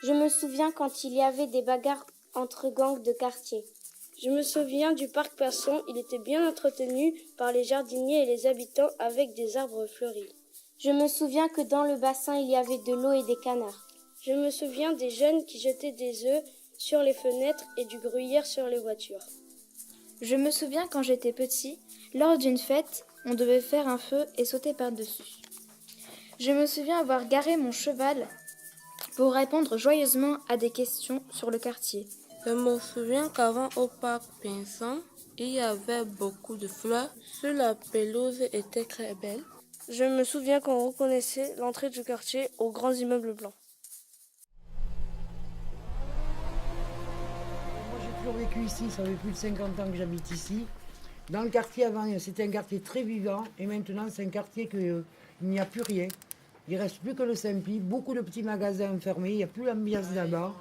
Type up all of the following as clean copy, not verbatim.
Je me souviens quand il y avait des bagarres entre gangs de quartier. Je me souviens du parc Persson, il était bien entretenu par les jardiniers et les habitants avec des arbres fleuris. Je me souviens que dans le bassin il y avait de l'eau et des canards. Je me souviens des jeunes qui jetaient des œufs sur les fenêtres et du gruyère sur les voitures. Je me souviens quand j'étais petit, lors d'une fête, on devait faire un feu et sauter par-dessus. Je me souviens avoir garé mon cheval pour répondre joyeusement à des questions sur le quartier. Je me souviens qu'avant au parc Pinson, il y avait beaucoup de fleurs. Sur la pelouse était très belle. Je me souviens qu'on reconnaissait l'entrée du quartier aux grands immeubles blancs. Moi j'ai toujours vécu ici, ça fait plus de 50 ans que j'habite ici. Dans le quartier avant, c'était un quartier très vivant et maintenant c'est un quartier qu'il n'y a plus rien. Il ne reste plus que le Saint-Pie, beaucoup de petits magasins fermés, il n'y a plus l'ambiance là-bas.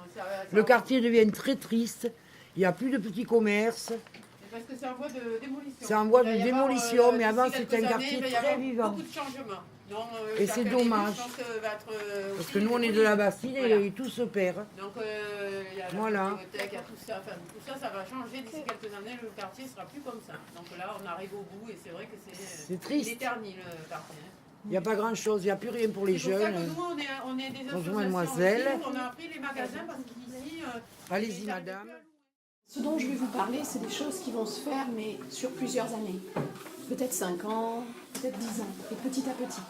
Le quartier devient très triste, il n'y a plus de petits commerces. Parce que c'est en voie de démolition. C'est en voie de démolition, mais avant c'était un quartier très vivant. Beaucoup de changements. Donc, et c'est dommage. Parce que nous on est de la Bastide et tout se perd. Donc il y a la bibliothèque, il y a tout ça. Enfin, tout ça, ça va changer d'ici quelques années. Le quartier ne sera plus comme ça. Donc là, on arrive au bout et c'est vrai que c'est triste. Il éternit le quartier. Il n'y a pas grand-chose, il n'y a plus rien pour les jeunes. C'est pour ça que nous, on est des associations. Mademoiselle. Aussi, on a appris les magasins parce qu'ici... Allez-y, madame. Ce dont je vais vous parler, c'est des choses qui vont se faire, mais sur plusieurs années. Peut-être 5 ans, peut-être 10 ans, et petit à petit.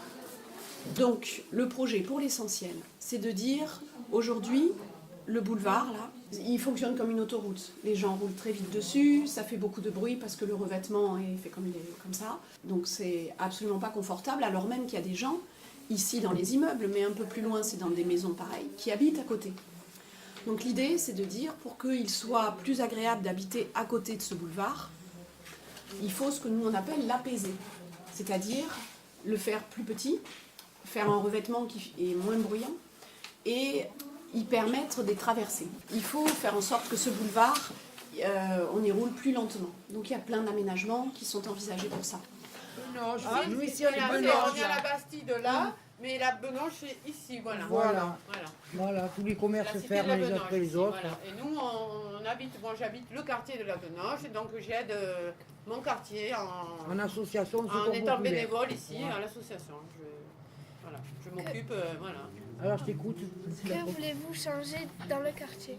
Donc, le projet, pour l'essentiel, c'est de dire, aujourd'hui, le boulevard, là, il fonctionne comme une autoroute. Les gens roulent très vite dessus, ça fait beaucoup de bruit parce que le revêtement est fait comme ça. Donc, c'est absolument pas confortable, alors même qu'il y a des gens, ici dans les immeubles, mais un peu plus loin, c'est dans des maisons pareilles, qui habitent à côté. Donc l'idée, c'est de dire, pour qu'il soit plus agréable d'habiter à côté de ce boulevard, il faut ce que nous on appelle l'apaiser, c'est-à-dire le faire plus petit, faire un revêtement qui est moins bruyant et y permettre des traversées. Il faut faire en sorte que ce boulevard, on y roule plus lentement. Donc il y a plein d'aménagements qui sont envisagés pour ça. Nous ici on est à la Bastide là. Mais la Benange, c'est ici, voilà. Voilà, tous les commerces ferment les uns après les autres. Voilà. Et nous, on habite, j'habite le quartier de la Benange, donc j'aide mon quartier en association, en étant bénévole ici à l'association. Je m'occupe, Alors je t'écoute. Que voulez-vous changer dans le quartier?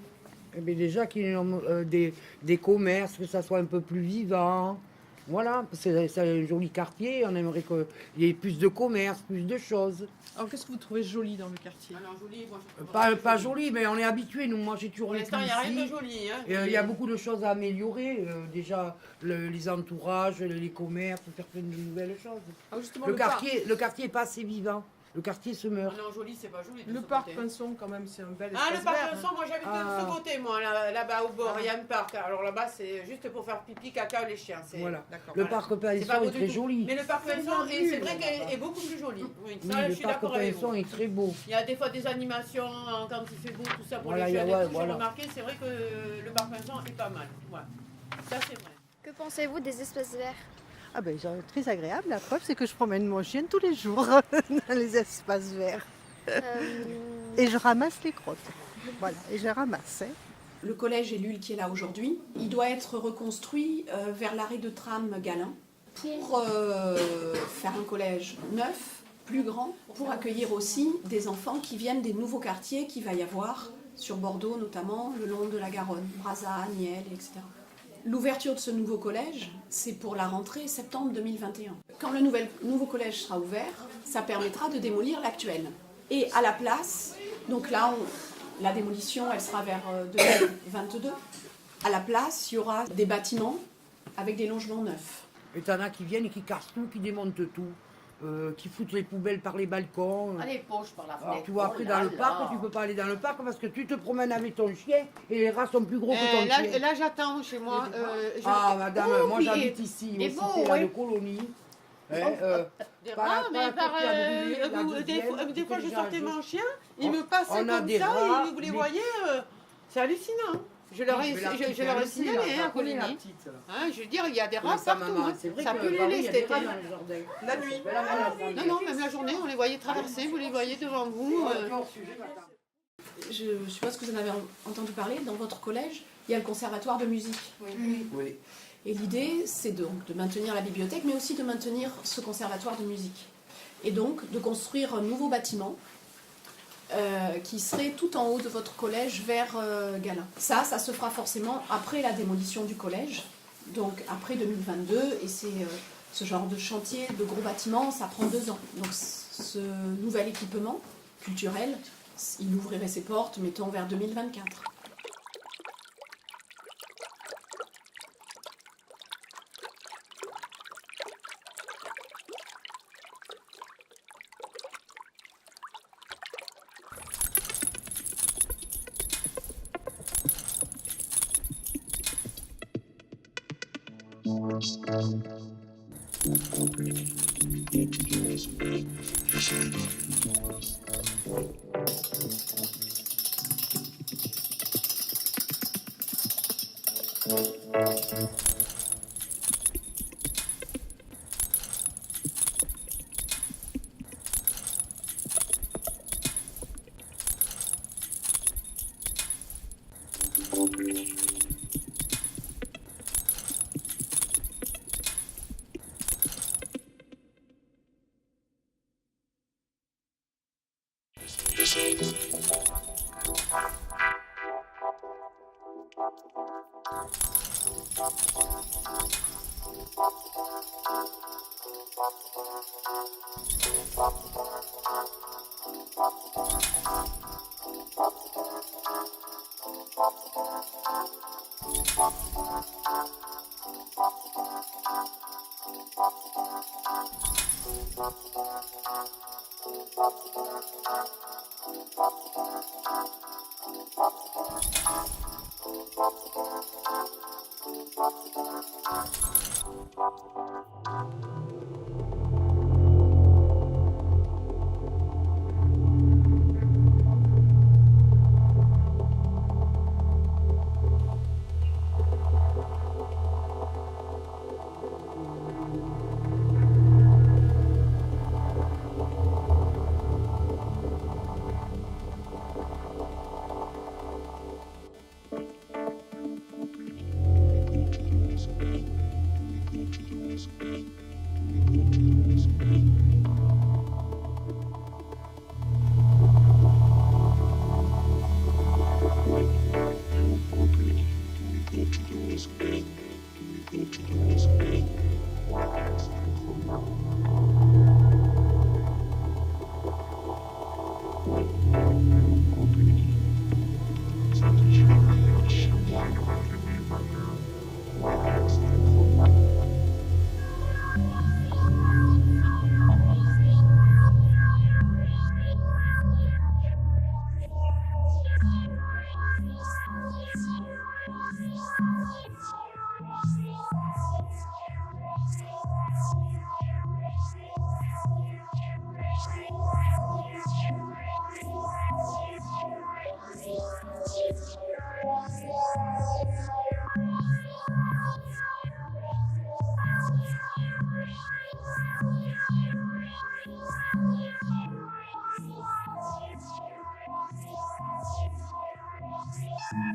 Eh bien, déjà qu'il y ait des commerces, que ça soit un peu plus vivant. Voilà, c'est un joli quartier, on aimerait qu'il y ait plus de commerce, plus de choses. Alors qu'est-ce que vous trouvez joli dans le quartier? Alors joli, moi pas joli, mais on est habitué, nous, moi j'ai toujours vécu ici. Pour l'instant, il n'y a rien de joli. Hein, il y a beaucoup de choses à améliorer, déjà les entourages, les commerces, faire plein de nouvelles choses. Ah, justement, le quartier n'est pas assez vivant. Le quartier se meurt. Non, joli, c'est pas joli. de Le ce parc côté. Pinson, quand même, c'est un bel Ah, espace le parc vert. Pinson, moi j'habite de ce côté, moi, là-bas au bord, il y a un parc. Alors là-bas, c'est juste pour faire pipi, caca, les chiens. Voilà. D'accord. Le Voilà. parc C'est pas Pinson beau est du très tout. joli. Mais le parc Pinson, et c'est vrai qu'elle est beaucoup plus jolie. Oui, ça, je Le suis parc d'accord avec Pinson vous. est très beau. Il y a des fois des animations quand il fait beau, tout ça pour Voilà, les il y a- jeunes. Et ouais, tout, voilà. J'ai remarqué, c'est vrai que le parc Pinson est pas mal. Ouais. Ça, c'est vrai. Que pensez-vous des espaces verts? Ah ben, très agréable. La preuve, c'est que je promène mon chien tous les jours dans les espaces verts. Et je ramasse les crottes. Voilà, et je ramasse. Hein. Le collège Ellul qui est là aujourd'hui, il doit être reconstruit vers l'arrêt de tram Galin pour faire un collège neuf, plus grand, pour accueillir aussi des enfants qui viennent des nouveaux quartiers qu'il va y avoir sur Bordeaux notamment, le long de la Garonne, Brazza, Niel, etc. L'ouverture de ce nouveau collège, c'est pour la rentrée septembre 2021. Quand le nouveau collège sera ouvert, ça permettra de démolir l'actuel. Et à la place, donc là, la démolition, elle sera vers 2022. À la place, il y aura des bâtiments avec des logements neufs. Et t'en as qui viennent et qui cassent tout, qui démontent tout, qui foutent les poubelles par les balcons. Allez, poche par la Alors, fenêtre. tu vois, après dans le parc, tu peux pas aller dans le parc parce que tu te promènes avec ton chien et les rats sont plus gros que ton chien. Là, j'attends chez moi. Ah, madame, Oh, moi puis, j'habite ici, des au beaux, cité là, ouais. de colonie. Des Pas- rats, pas mais la par, tête qui a brûlé, la des fois, je déjà, sortais mon chien, il on- me passait on a comme des ça, rats, et vous les mais- voyez, c'est hallucinant. Je leur ai, je leur ai signalé, à Coligny. Hein, je veux dire, il y a des rats partout. Hein. Ça pue les lait cet été. La nuit. Non, même la journée, on les voyait traverser, vous les voyez devant vous. Je suppose que vous en avez entendu parler, dans votre collège, il y a le conservatoire de musique. Oui. Et l'idée, c'est donc de maintenir la bibliothèque, mais aussi de maintenir ce conservatoire de musique. Et donc de construire un nouveau bâtiment qui serait tout en haut de votre collège vers Galin. Ça se fera forcément après la démolition du collège, donc après 2022, et c'est ce genre de chantier, de gros bâtiments, ça prend 2 ans. Donc ce nouvel équipement culturel, il ouvrirait ses portes, mettons, vers 2024. Depuis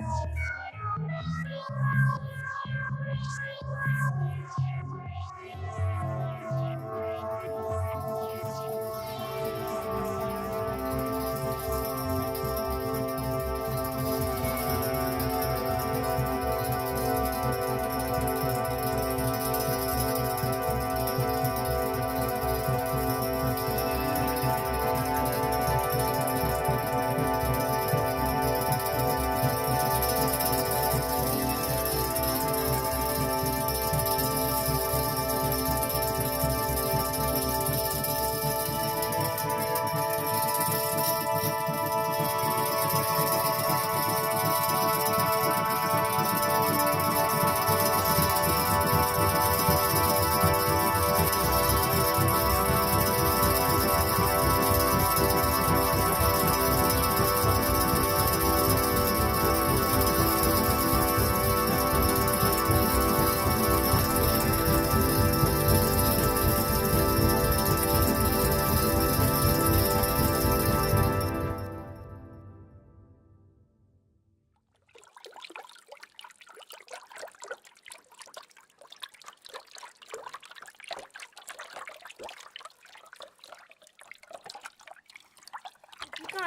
quand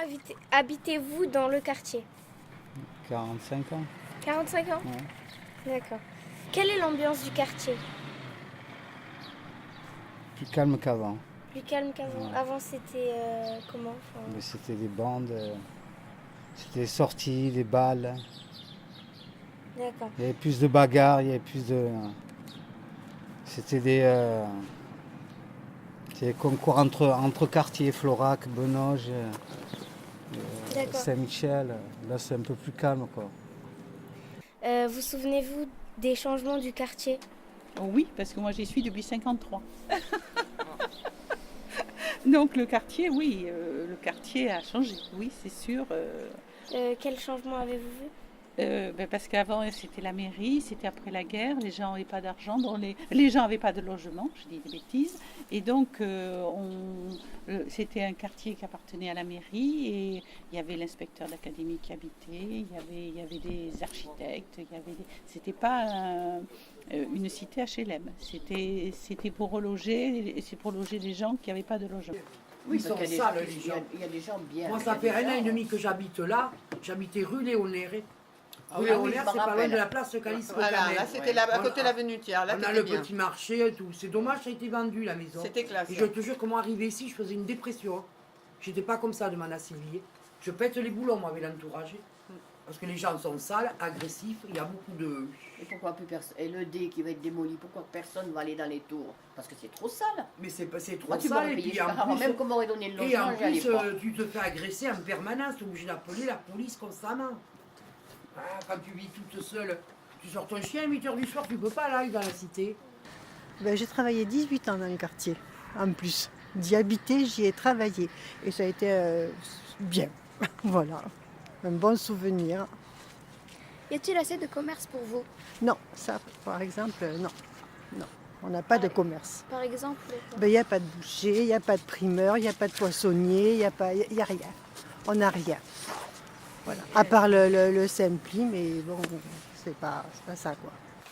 habitez-vous dans le quartier? 45 ans. 45 ans? Ouais. D'accord. Quelle est l'ambiance du quartier? Plus calme qu'avant. Plus calme qu'avant. Ouais. Avant, c'était comment? Mais c'était des bandes, c'était des sorties, des balles. D'accord. Il y avait plus de bagarres, il y avait plus de... C'était des concours entre quartiers, Florac, Benoge, D'accord. Saint-Michel. Là, c'est un peu plus calme, quoi. Vous souvenez-vous des changements du quartier? Oh oui, parce que moi j'y suis depuis 53. Donc le quartier, oui, le quartier a changé, oui, c'est sûr. Quel changement avez-vous vu? Parce qu'avant c'était la mairie, c'était après la guerre, les gens n'avaient pas d'argent, les gens n'avaient pas de logement, je dis des bêtises, et donc c'était un quartier qui appartenait à la mairie, et il y avait l'inspecteur d'académie qui habitait, il y avait des architectes, c'était pas une cité HLM, c'était pour reloger les gens qui n'avaient pas de logement. Oui, ils sont sales, les gens. Il y a des gens bien. Moi, ça fait un an et demi que j'habite là. J'habitais rue Léonère. Rue Léonère, c'est pas loin de la place Calice. Voilà, là c'était à côté de l'avenue Thiers. Là, on a le petit marché et tout. C'est dommage, ça a été vendu la maison. C'était classe. Et je te jure, comment arriver ici, je faisais une dépression. J'étais pas comme ça de m'en assimiler. Je pète les boulons, moi, avec l'entourage. Parce que les gens sont sales, agressifs, il y a beaucoup de... Et pourquoi plus personne? Et le dé qui va être démoli, pourquoi personne va aller dans les tours? Parce que c'est trop sale. Mais c'est trop Moi, tu sale. m'aurais Et payé puis cher en avant, plus, même qu'on m'aurait donné le et logement, en j'y allais plus pas. tu te fais agresser en permanence. Tu es obligé d'appeler la police constamment. Ah, quand tu vis toute seule, tu sors ton chien à 8h du soir, tu peux pas aller dans la cité. Ben, j'ai travaillé 18 ans dans le quartier, en plus. D'y habiter, j'y ai travaillé. Et ça a été bien. Voilà, un bon souvenir. Y a-t-il assez de commerce pour vous? Non, ça, par exemple, non. Non, on n'a pas de commerce. Par exemple? Il n'y a pas de boucher, il n'y a pas de primeur, il n'y a pas de poissonnier, il n'y a rien. On n'a rien. Voilà. À part le Simpli, mais bon, c'est pas ça, quoi.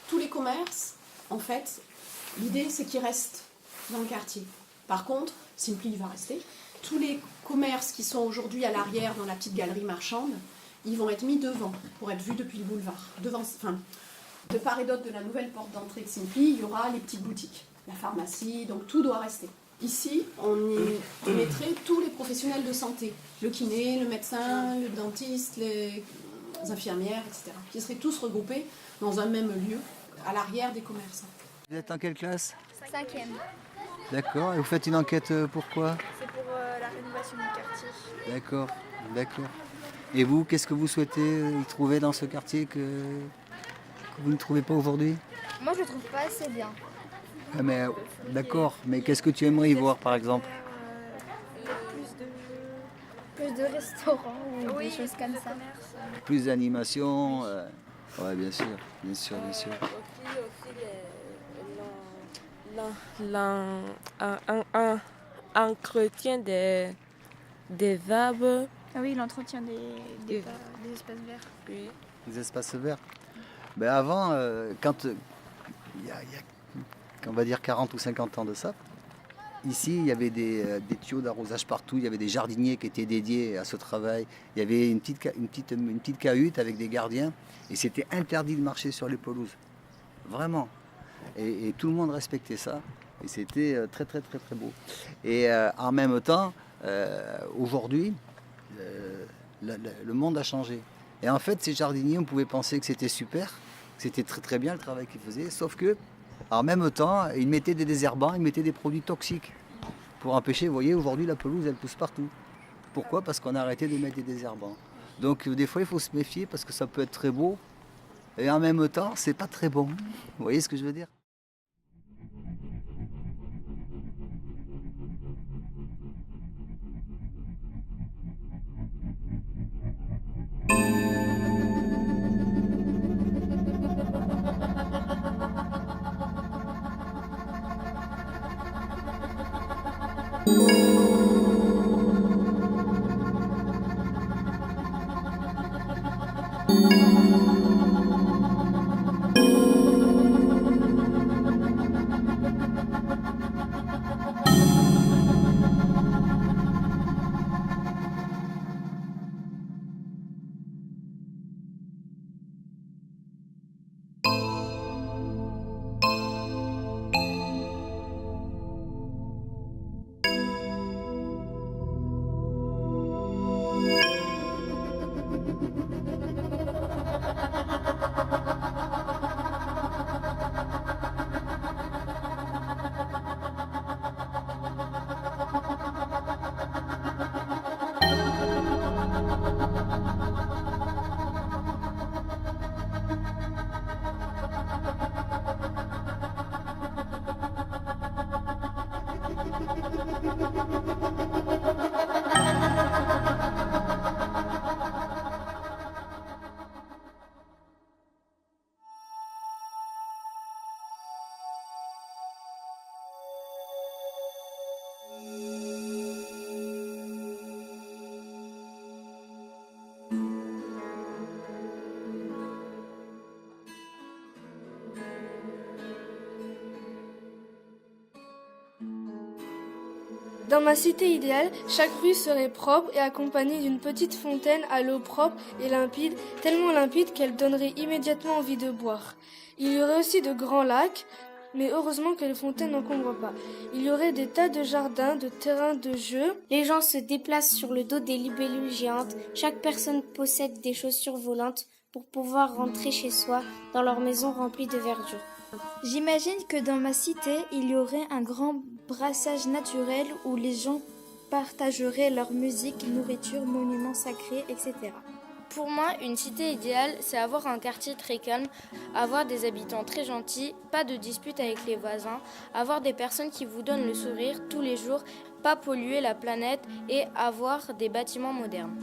Tous les commerces, en fait, l'idée c'est qu'ils restent dans le quartier. Par contre, Simpli il va rester. Tous les commerces qui sont aujourd'hui à l'arrière dans la petite galerie marchande, ils vont être mis devant pour être vus depuis le boulevard. De part et d'autre de la nouvelle porte d'entrée de Simpli, il y aura les petites boutiques, la pharmacie, donc tout doit rester. Ici, on y mettrait tous les professionnels de santé, le kiné, le médecin, le dentiste, les infirmières, etc., qui seraient tous regroupés dans un même lieu, à l'arrière des commerçants. Vous êtes en quelle classe? 5e. D'accord. Et vous faites une enquête pourquoi? C'est pour la rénovation du quartier. D'accord, d'accord. Et vous, qu'est-ce que vous souhaitez y trouver dans ce quartier que vous ne trouvez pas aujourd'hui? Moi, je le trouve pas assez bien. Ah, mais d'accord, mais qu'est-ce que tu aimerais y voir par exemple? Plus de restaurants ou des choses comme ça. Plus d'animation. Ouais, bien sûr, bien sûr, bien sûr. L'entretien des arbres. Ah oui, l'entretien des espaces verts. Oui. les espaces verts. Ben avant, quand il y a, on va dire 40 ou 50 ans de ça, ici il y avait des tuyaux d'arrosage partout, il y avait des jardiniers qui étaient dédiés à ce travail, il y avait une petite cahute avec des gardiens et c'était interdit de marcher sur les pelouses, vraiment. Et tout le monde respectait ça et c'était très très très très beau. Et en même temps, aujourd'hui, le monde a changé. Et en fait, ces jardiniers, on pouvait penser que c'était super, que c'était très très bien le travail qu'ils faisaient, sauf que, en même temps, ils mettaient des désherbants, ils mettaient des produits toxiques pour empêcher, vous voyez, aujourd'hui la pelouse, elle pousse partout. Pourquoi? Parce qu'on a arrêté de mettre des désherbants. Donc des fois, il faut se méfier parce que ça peut être très beau, et en même temps, c'est pas très bon. Vous voyez ce que je veux dire? Dans ma cité idéale, chaque rue serait propre et accompagnée d'une petite fontaine à l'eau propre et limpide, tellement limpide qu'elle donnerait immédiatement envie de boire. Il y aurait aussi de grands lacs, mais heureusement que les fontaines n'encombrent pas. Il y aurait des tas de jardins, de terrains de jeu. Les gens se déplacent sur le dos des libellules géantes. Chaque personne possède des chaussures volantes pour pouvoir rentrer chez soi dans leur maison remplie de verdure. J'imagine que dans ma cité, il y aurait un grand brassage naturel où les gens partageraient leur musique, nourriture, monuments sacrés, etc. Pour moi, une cité idéale, c'est avoir un quartier très calme, avoir des habitants très gentils, pas de disputes avec les voisins, avoir des personnes qui vous donnent le sourire tous les jours, pas polluer la planète et avoir des bâtiments modernes.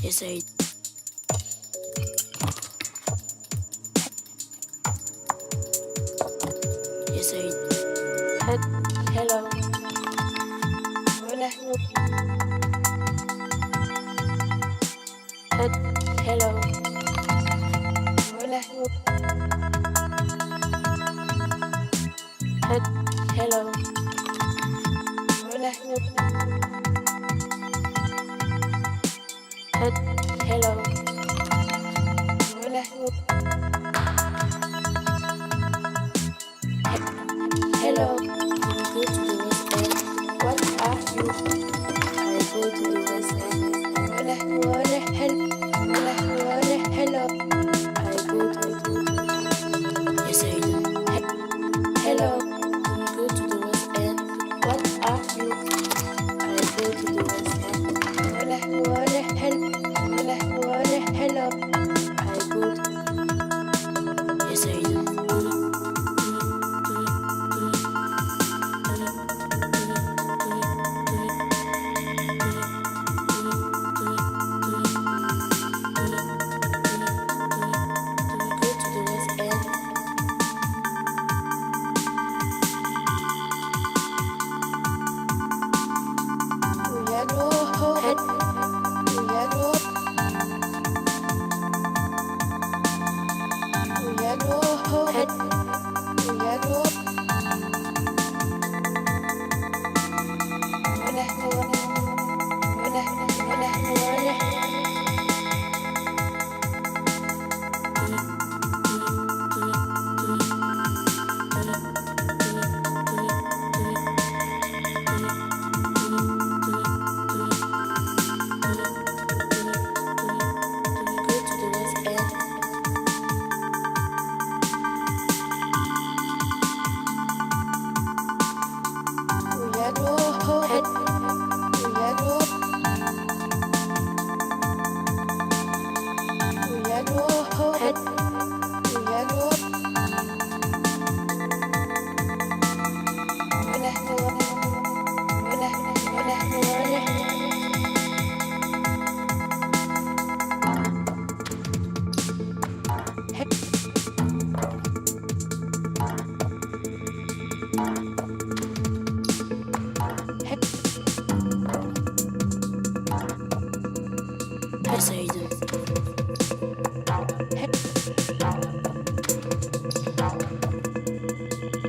J'essaye. J'essaye. Hello. Hola. Hello. Hola. Hello. Hola. Hello. Hola. Hello. Go to the West End. What are you? I go to the West End. Hola. Hola. Hola. Hola. Hello. I go to. Yes, I do. Hello. Go to the West End. What are you? I go to the West End. Hola. Hola. Hola. Hola. Hello. I go to.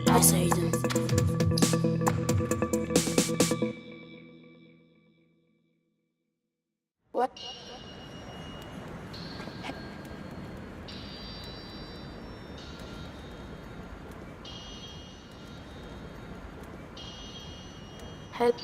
Yes, I do. What? Help.